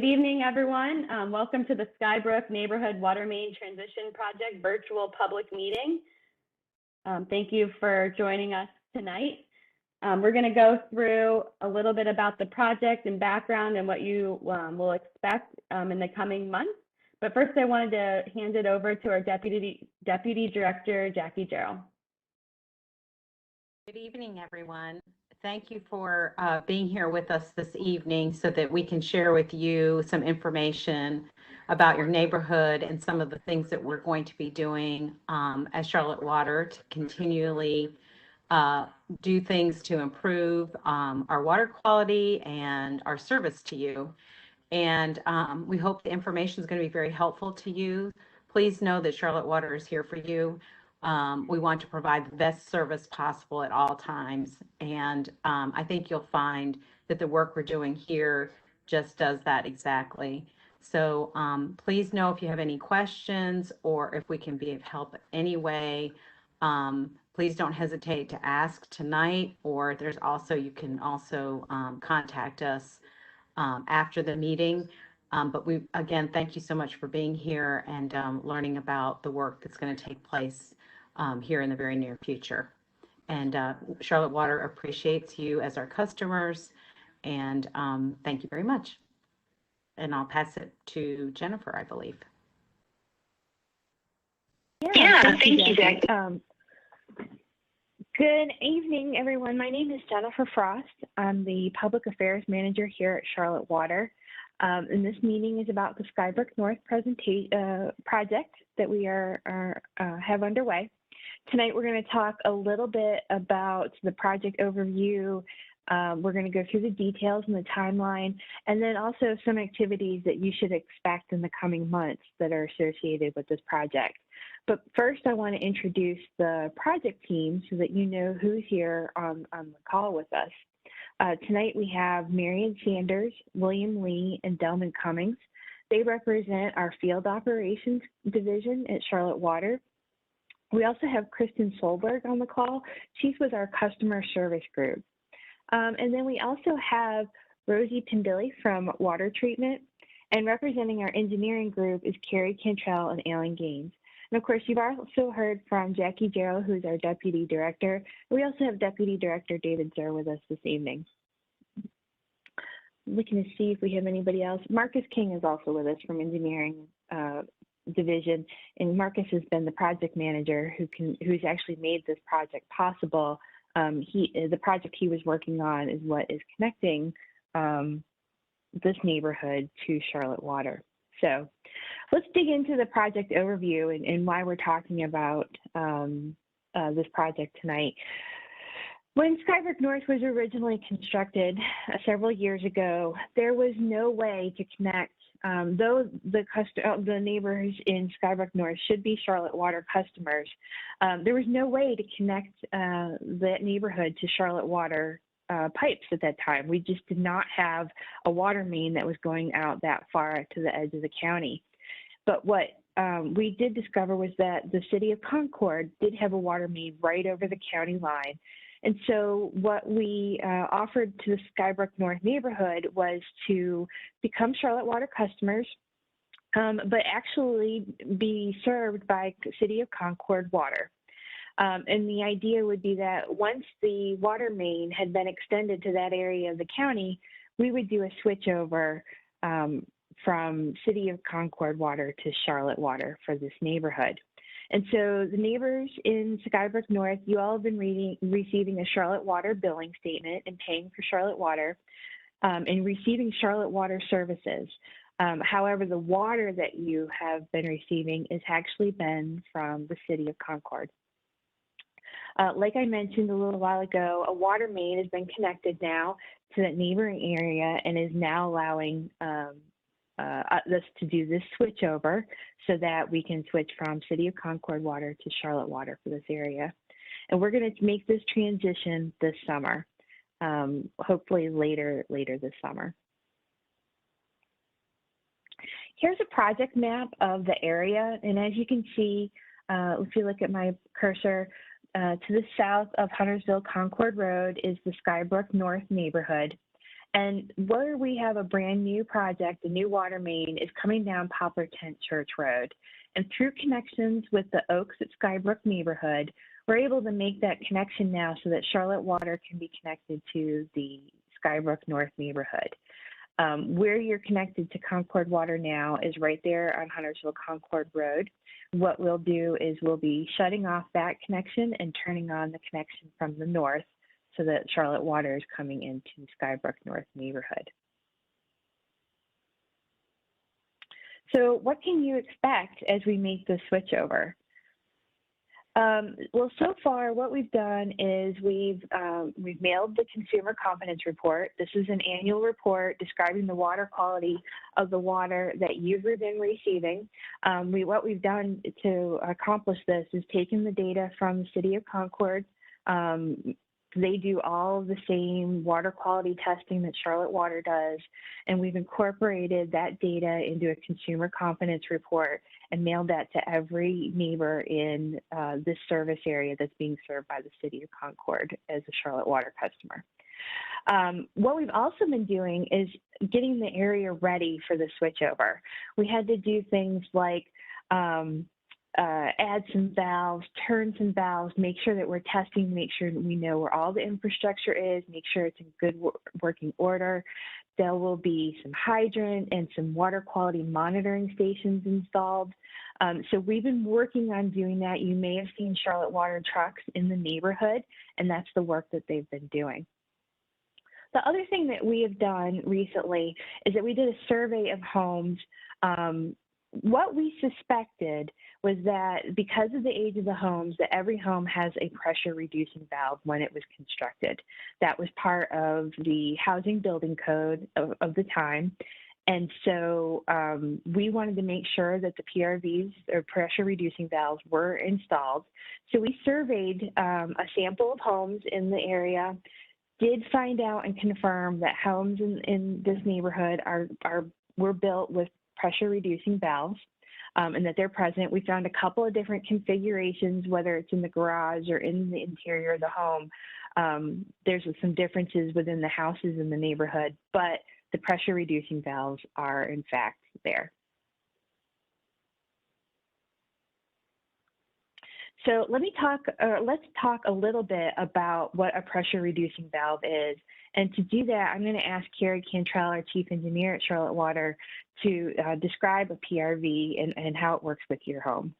Good evening, everyone. Welcome to the Skybrook Neighborhood Water Main Transition Project virtual public meeting. Thank you for joining us tonight. We're going to go through a little bit about the project and background and what you will expect in the coming months. But first, I wanted to hand it over to our Deputy Director, Jackie Jarrell. Good evening, everyone. Thank you for being here with us this evening so that we can share with you some information about your neighborhood and some of the things that we're going to be doing as Charlotte Water to continually do things to improve our water quality and our service to you. And we hope the information is going to be very helpful to you. Please know that Charlotte Water is here for you. We want to provide the best service possible at all times. And I think you'll find that the work we're doing here just does that exactly. So please know if you have any questions or if we can be of help in any way. Please don't hesitate to ask tonight, or there's also, you can also contact us after the meeting. But we, again, thank you so much for being here and learning about the work that's going to take place here in the very near future. And Charlotte Water appreciates you as our customers, and thank you very much. And I'll pass it to Jennifer, I believe. Yeah, thank you, Jack. Good evening, everyone. My name is Jennifer Frost. I'm the Public Affairs Manager here at Charlotte Water. And this meeting is about the Skybrook North project that we have underway. Tonight, we're going to talk a little bit about the project overview. We're going to go through the details and the timeline, and then also some activities that you should expect in the coming months that are associated with this project. But first, I want to introduce the project team so that you know who's here on the call with us. Tonight, we have Marion Sanders, William Lee, and Delman Cummings. They represent our Field Operations Division at Charlotte Water. We also have Kristen Solberg on the call. She's with our Customer Service Group. And then we also have Rosie Pendilli from Water Treatment. And representing our engineering group is Carrie Cantrell and Alan Gaines. And of course, you've also heard from Jackie Jarrell, who's our Deputy Director. We also have Deputy Director David Zer with us this evening. Looking to see if we have anybody else. Marcus King is also with us from Engineering Division, and Marcus has been the project manager who's actually made this project possible. The project he was working on is what is connecting this neighborhood to Charlotte Water. So let's dig into the project overview and why we're talking about this project tonight. When Skybrook North was originally constructed several years ago, there was no way to connect, though the neighbors in Skybrook North should be Charlotte Water customers, there was no way to connect that neighborhood to Charlotte Water pipes at that time. We just did not have a water main that was going out that far to the edge of the county. But what we did discover was that the city of Concord did have a water main right over the county line. And so what we offered to the Skybrook North neighborhood was to become Charlotte Water customers, but actually be served by City of Concord water. And the idea would be that once the water main had been extended to that area of the county, we would do a switch over from City of Concord water to Charlotte Water for this neighborhood. And so the neighbors in Skybrook North, you all have been receiving a Charlotte Water billing statement and paying for Charlotte Water and receiving Charlotte Water services. However, the water that you have been receiving has actually been from the City of Concord. Like I mentioned a little while ago, a water main has been connected now to that neighboring area and is now allowing us to do this switch over so that we can switch from City of Concord water to Charlotte Water for this area. And we're going to make this transition this summer, hopefully later this summer. Here's a project map of the area. And as you can see, if you look at my cursor, to the south of Huntersville Concord Road is the Skybrook North neighborhood. And where we have a brand new project, a new water main, is coming down Poplar Tent Church Road. And through connections with the Oaks at Skybrook neighborhood, we're able to make that connection now so that Charlotte Water can be connected to the Skybrook North neighborhood. Where you're connected to Concord Water now is right there on Huntersville Concord Road. What we'll do is we'll be shutting off that connection and turning on the connection from the north so that Charlotte Water is coming into Skybrook North neighborhood. So what can you expect as we make the switch over? Well, so far what we've done is we've mailed the Consumer Confidence Report. This is an annual report describing the water quality of the water that you've been receiving. What we've done to accomplish this is taken the data from the City of Concord. They do all of the same water quality testing that Charlotte Water does, and we've incorporated that data into a consumer confidence report and mailed that to every neighbor in this service area that's being served by the City of Concord as a Charlotte Water customer. What we've also been doing is getting the area ready for the switchover. We had to do things like add some valves, turn some valves, make sure that we're testing, make sure that we know where all the infrastructure is, make sure it's in good working order. There will be some hydrant and some water quality monitoring stations installed. So we've been working on doing that. You may have seen Charlotte Water trucks in the neighborhood, and that's the work that they've been doing. The other thing that we have done recently is that we did a survey of homes. What we suspected was that because of the age of the homes, that every home has a pressure reducing valve when it was constructed. That was part of the housing building code of the time. And so we wanted to make sure that the PRVs, or pressure reducing valves, were installed. So we surveyed a sample of homes in the area, did find out and confirm that homes in this neighborhood were built with pressure reducing valves, and that they're present. We found a couple of different configurations, whether it's in the garage or in the interior of the home. There's some differences within the houses in the neighborhood, but the pressure reducing valves are in fact there. So let's talk a little bit about what a pressure reducing valve is. And to do that, I'm going to ask Carrie Cantrell, our Chief Engineer at Charlotte Water, to describe a PRV and how it works with your home.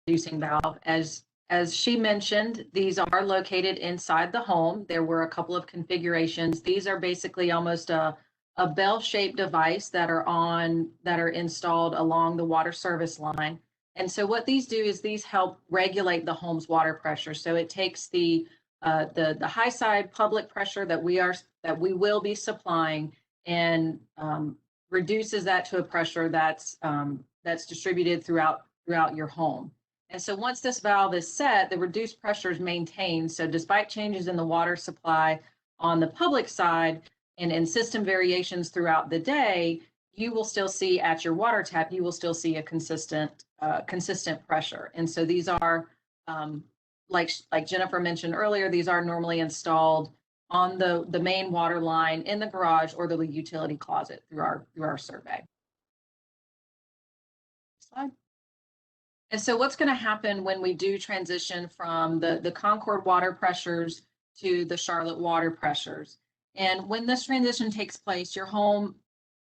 Reducing valve, as she mentioned, these are located inside the home. There were a couple of configurations. These are basically almost a bell-shaped device that are installed along the water service line. And so what these do is these help regulate the home's water pressure. So it takes the high side public pressure that we will be supplying and reduces that to a pressure that's distributed throughout your home. And so once this valve is set, the reduced pressure is maintained. So despite changes in the water supply on the public side and in system variations throughout the day, you will still see at your water tap, you will still see a consistent pressure. And so these are, like Jennifer mentioned earlier, these are normally installed on the main water line in the garage or the utility closet through our survey. Slide. And so what's going to happen when we do transition from the Concord water pressures to the Charlotte water pressures? And when this transition takes place, your home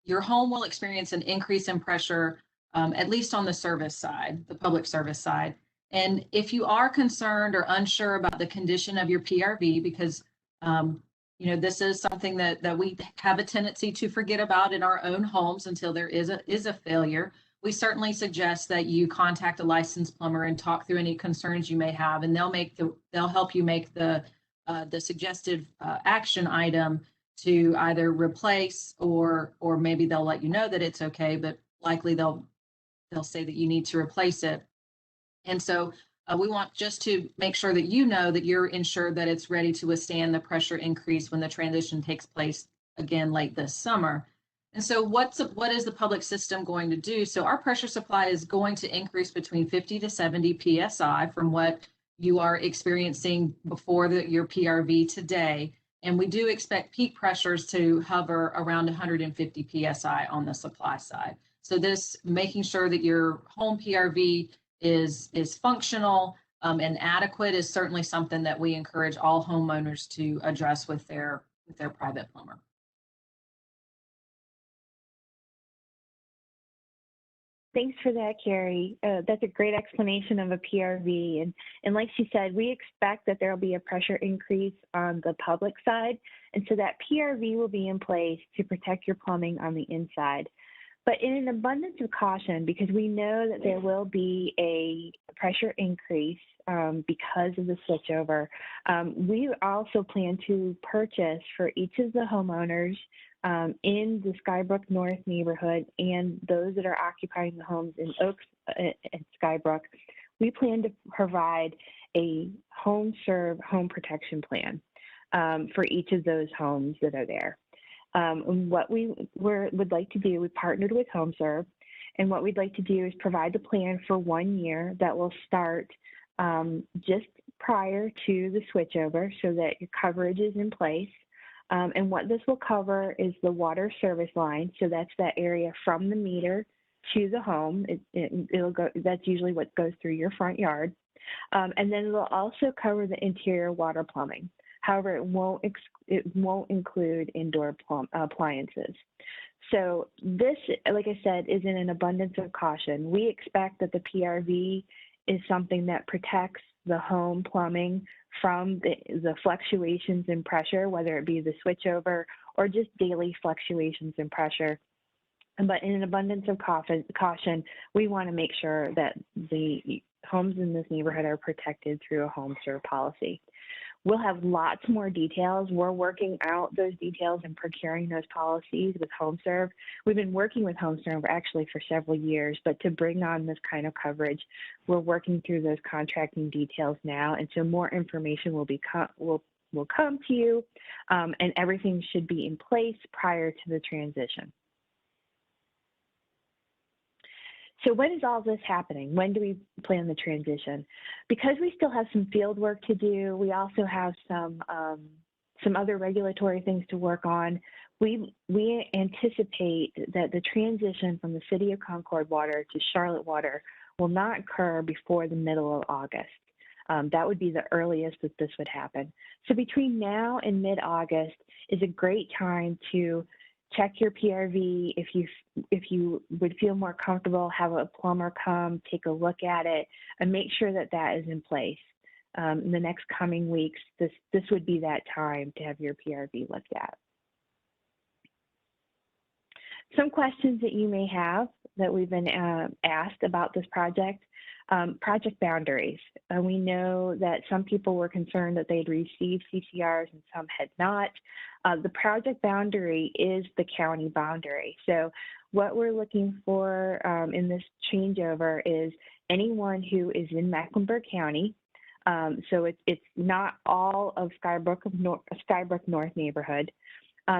will experience an increase in pressure, at least on the service side, the public service side. And if you are concerned or unsure about the condition of your PRV, because this is something that we have a tendency to forget about in our own homes until there is a failure, we certainly suggest that you contact a licensed plumber and talk through any concerns you may have, and they'll help you make the suggested action item to either replace or maybe they'll let you know that it's okay, but likely they'll say that you need to replace it. And so we want just to make sure that you know that you're ensured that it's ready to withstand the pressure increase when the transition takes place again late this summer. And so what is the public system going to do? So our pressure supply is going to increase between 50 to 70 PSI from what you are experiencing before your PRV today. And we do expect peak pressures to hover around 150 PSI on the supply side. So this making sure that your home PRV is functional and adequate is certainly something that we encourage all homeowners to address with their private plumber. Thanks for that, Carrie. That's a great explanation of a PRV. And like she said, we expect that there will be a pressure increase on the public side. And so that PRV will be in place to protect your plumbing on the inside. But in an abundance of caution, because we know that there will be a pressure increase because of the switchover, we also plan to purchase for each of the homeowners in the Skybrook North neighborhood and those that are occupying the homes in Oaks and Skybrook, we plan to provide a home protection plan for each of those homes that are there. And what we would like to do, we partnered with HomeServe, and what we'd like to do is provide the plan for 1 year that will start just prior to the switchover so that your coverage is in place. And what this will cover is the water service line. So that's that area from the meter to the home. It'll go, that's usually what goes through your front yard. And then it'll also cover the interior water plumbing. However, it won't include indoor appliances. So this, like I said, is in an abundance of caution. We expect that the PRV is something that protects the home plumbing from the fluctuations in pressure, whether it be the switchover or just daily fluctuations in pressure. But in an abundance of caution, we want to make sure that the homes in this neighborhood are protected through a HomeServe policy. We'll have lots more details. We're working out those details and procuring those policies with HomeServe. We've been working with HomeServe actually for several years, but to bring on this kind of coverage, we're working through those contracting details now. And so more information will come to you, and everything should be in place prior to the transition. So when is all this happening? When do we plan the transition? Because we still have some field work to do, we also have some other regulatory things to work on. We anticipate that the transition from the City of Concord water to Charlotte water will not occur before the middle of August. That would be the earliest that this would happen. So between now and mid-August is a great time to check your PRV. If you would feel more comfortable, have a plumber come, take a look at it, and make sure that that is in place. In the next coming weeks, this would be that time to have your PRV looked at. Some questions that you may have that we've been asked about this project. Project boundaries. We know that some people were concerned that they'd received CCRs and some had not. The project boundary is the county boundary. So what we're looking for in this changeover is anyone who is in Mecklenburg County. So it's not all of Skybrook North neighborhood.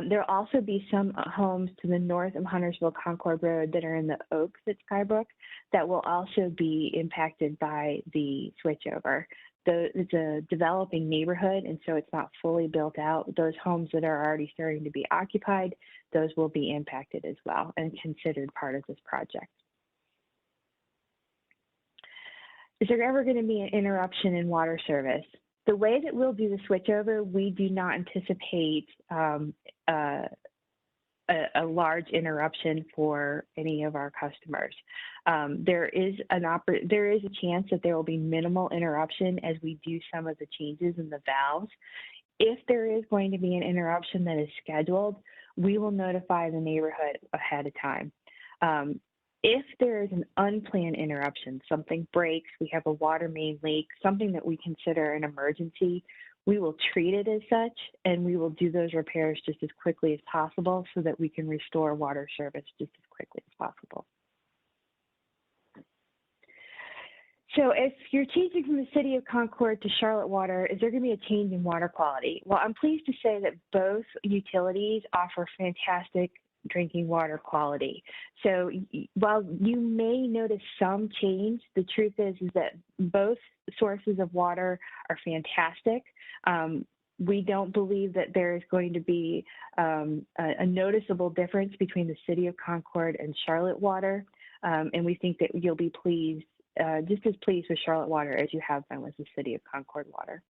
There'll also be some homes to the north of Huntersville Concord Road that are in the Oaks at Skybrook that will also be impacted by the switchover. It's a developing neighborhood, and so it's not fully built out. Those homes that are already starting to be occupied, those will be impacted as well and considered part of this project. Is there ever going to be an interruption in water service? The way that we'll do the switchover, we do not anticipate a large interruption for any of our customers. There is a chance that there will be minimal interruption as we do some of the changes in the valves. If there is going to be an interruption that is scheduled, we will notify the neighborhood ahead of time. If there is an unplanned interruption, something breaks, we have a water main leak, something that we consider an emergency, we will treat it as such, and we will do those repairs just as quickly as possible so that we can restore water service just as quickly as possible. So if you're changing from the City of Concord to Charlotte water, is there going to be a change in water quality? Well, I'm pleased to say that both utilities offer fantastic drinking water quality. So while you may notice some change, the truth is that both sources of water are fantastic. We don't believe that there is going to be a noticeable difference between the City of Concord and Charlotte water. And we think that you'll be pleased, just as pleased with Charlotte water as you have been with the City of Concord water.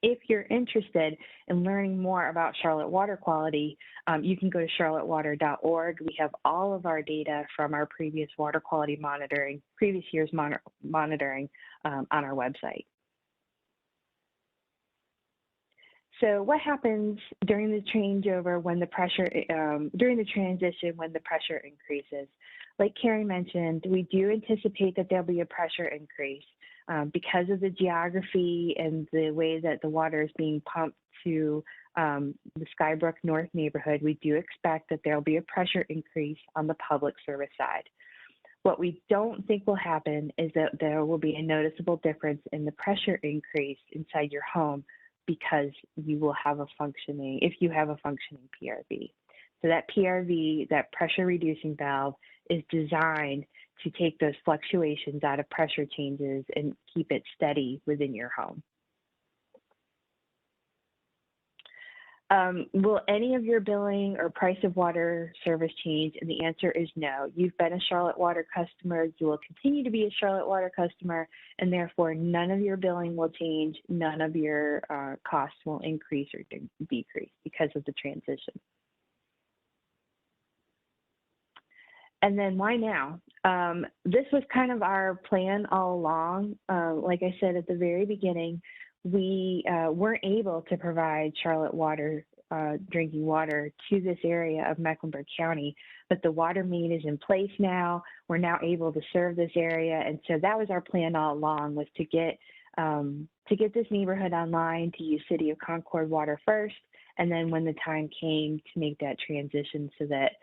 If you're interested in learning more about Charlotte water quality, you can go to charlottewater.org. We have all of our data from our previous water quality monitoring, previous year's monitoring on our website. So what happens during the changeover when the pressure, during the transition when the pressure increases? Like Carrie mentioned, we do anticipate that there'll be a pressure increase. Because of the geography and the way that the water is being pumped to the Skybrook North neighborhood, we do expect that there'll be a pressure increase on the public service side. What we don't think will happen is that there will be a noticeable difference in the pressure increase inside your home because you will have a functioning, if you have a functioning PRV. So that PRV, that pressure reducing valve, is designed to take those fluctuations out of pressure changes and keep it steady within your home. Will any of your billing or price of water service change? And the answer is no. You've been a Charlotte Water customer. You will continue to be a Charlotte Water customer, and therefore none of your billing will change. None of your costs will increase or decrease because of the transition. And then why now? This was kind of our plan all along. Like I said at the very beginning, we weren't able to provide Charlotte water, drinking water to this area of Mecklenburg County, but the water main is in place now. We're now able to serve this area. And so that was our plan all along, was to get this neighborhood online, to use City of Concord water first, and then when the time came to make that transition so that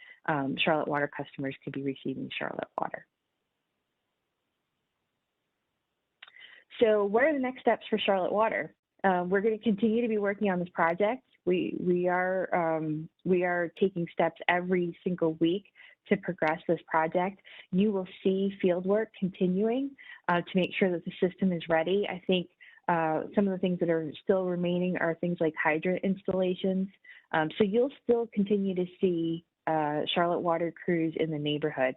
Charlotte Water customers could be receiving Charlotte water. So what are the next steps for Charlotte Water? We're going to continue to be working on this project. We are taking steps every single week to progress this project. You will see field work continuing to make sure that the system is ready. I think some of the things that are still remaining are things like hydrant installations. So you'll still continue to see Charlotte Water crews in the neighborhood.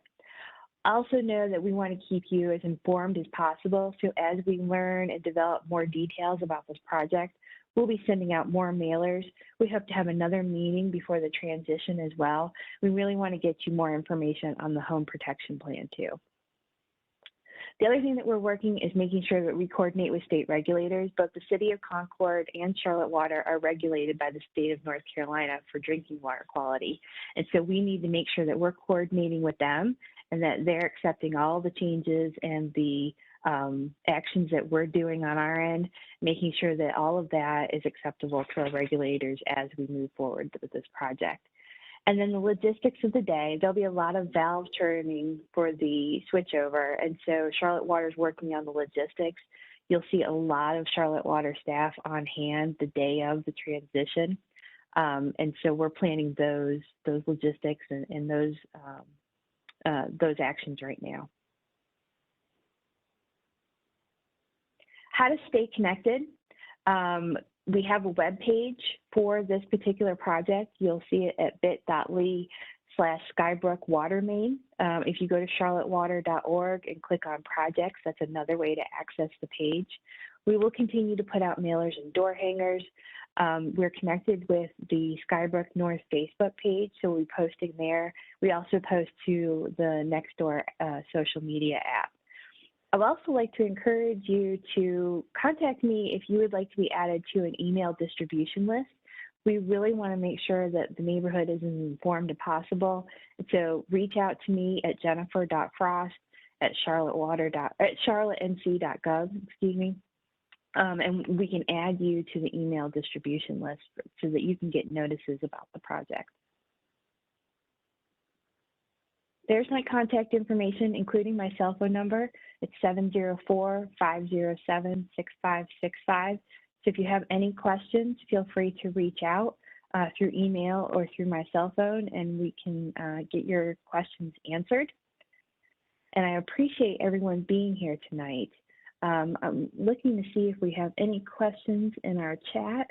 Also know that we want to keep you as informed as possible. So as we learn and develop more details about this project, we'll be sending out more mailers. We hope to have another meeting before the transition as well. We really want to get you more information on the home protection plan too. The other thing that we're working is making sure that we coordinate with state regulators. Both the City of Concord and Charlotte Water are regulated by the state of North Carolina for drinking water quality. And so we need to make sure that we're coordinating with them and that they're accepting all the changes and the actions that we're doing on our end, making sure that all of that is acceptable to our regulators as we move forward with this project. And then the logistics of the day, there'll be a lot of valve turning for the switchover. And so Charlotte Water is working on the logistics. You'll see a lot of Charlotte Water staff on hand the day of the transition. And so we're planning those logistics and those actions right now. How to stay connected. We have a web page for this particular project. You'll see it at bit.ly/Skybrook Water Main. If you go to charlottewater.org and click on projects, that's another way to access the page. We will continue to put out mailers and door hangers. We're connected with the Skybrook North Facebook page, so we'll be posting there. We also post to the Nextdoor social media app. I'd also like to encourage you to contact me if you would like to be added to an email distribution list. We really want to make sure that the neighborhood is as informed as possible. So reach out to me at jennifer.frost@charlottenc.gov, and we can add you to the email distribution list so that you can get notices about the project. There's my contact information, including my cell phone number. It's 704-507-6565. So if you have any questions, feel free to reach out. through email or through my cell phone, and we can get your questions answered. And I appreciate everyone being here tonight. I'm looking to see if we have any questions in our chat.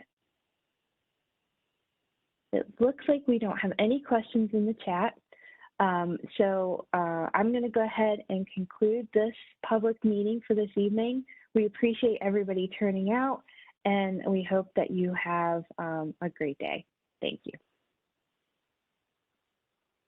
It looks like we don't have any questions in the chat. So I'm going to go ahead and conclude this public meeting for this evening. We appreciate everybody turning out, and we hope that you have a great day. Thank you.